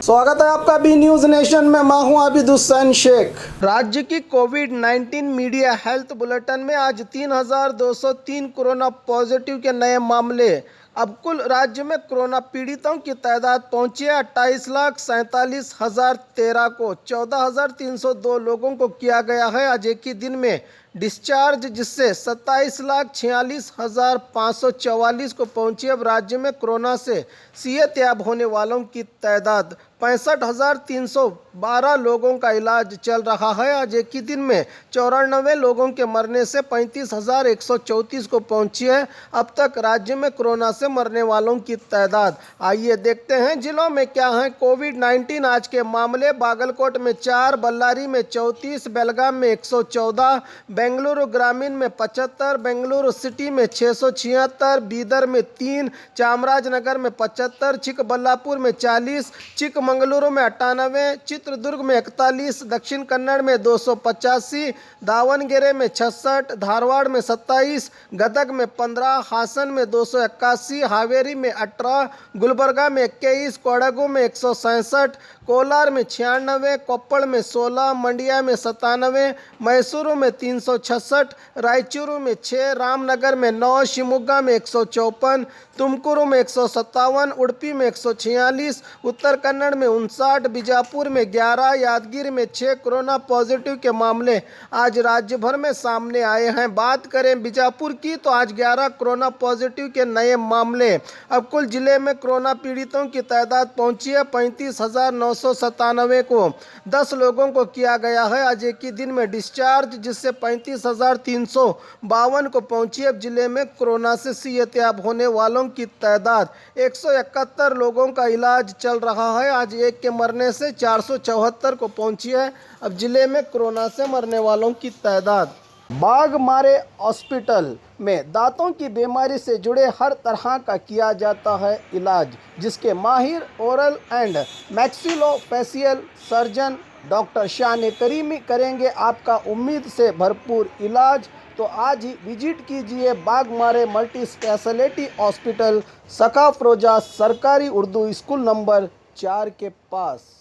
स्वागत है आपका बी न्यूज नेशन में। मैं हूं आबिद हुसैन शेख। राज्य की कोविड-19 मीडिया हेल्थ बुलेटिन में आज 3,203 कोरोना पॉजिटिव के नए मामले। अब कुल राज्य में कोरोना पीड़ितों की तादाद पहुंची है 28,47,013 को। 14,302 लोगों को किया गया है आज एक ही दिन में डिस्चार्ज, जिससे 27,46,544 को पहुंची। अब राज्य में कोरोना से सेहतयाब होने वालों की तादाद 65,312 लोगों का इलाज चल रहा है। आज एक ही दिन में 94 लोगों के मरने से 35,134 को पहुंची है अब तक राज्य में कोरोना से मरने वालों की तादाद। आइए देखते हैं जिलों में क्या है कोविड-19 आज के मामले। बागलकोट में 4, बल्लारी में 34, बेलगाम में 114, बेंगलुरु ग्रामीण में 75, बेंगलुरु सिटी में 676, बीदर में 3, चामराजनगर में 75, चिकबल्लापुर में 40, चिकमंगलुरु में 98, चित्रदुर्ग में 41, दक्षिण कन्नड़ में 285, दावणगेरे में 66, धारवाड़ में 27, गदग में 15, हासन में 281, हावेरी में 18, गुलबर्गा में 21, कोडगु में 167, कोलार में 96, कोप्पड़ में 16, मंडिया में 97, मैसूरू में 366, रायचूरू में 6, रामनगर में 9, शिमोगा में 154, तुमकुरु में 157, उडुपी में 146, उत्तर कन्नड़ में 59, बीजापुर में 11, यादगिरी में 6 कोरोना पॉजिटिव के मामले आज राज्य भर में सामने आए हैं। बात करें बीजापुर की तो आज 11 कोरोना पॉजिटिव के नए मामले। अब कुल जिले में कोरोना पीड़ितों की तादाद पहुंची है 35,997 को। 10 लोगों को किया गया है आज एक ही दिन में डिस्चार्ज, जिससे 35,352 को पहुंची। अब जिले में कोरोना से सेहतयाब होने वालों की तादाद 171 लोगों का इलाज चल रहा है। आज एक के मरने से 474 को पहुंची है अब जिले में कोरोना से मरने वालों की तादाद। बाघमारे हॉस्पिटल में दांतों की बीमारी से जुड़े हर तरह का किया जाता है इलाज, जिसके माहिर oral and maxillofacial surgeon doctor शान करीमी करेंगे आपका उम्मीद से भरपूर इलाज। तो आज ही विजिट कीजिए बाघमारे मल्टी स्पेशलिटी हॉस्पिटल, सकाफरोजा सरकारी उर्दू स्कूल नंबर 4 के पास।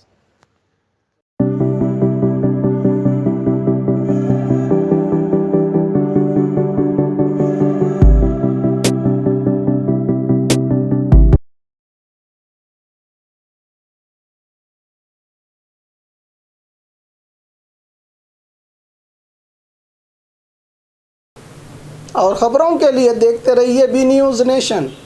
और खबरों के लिए देखते रहिए बी न्यूज़ नेशन।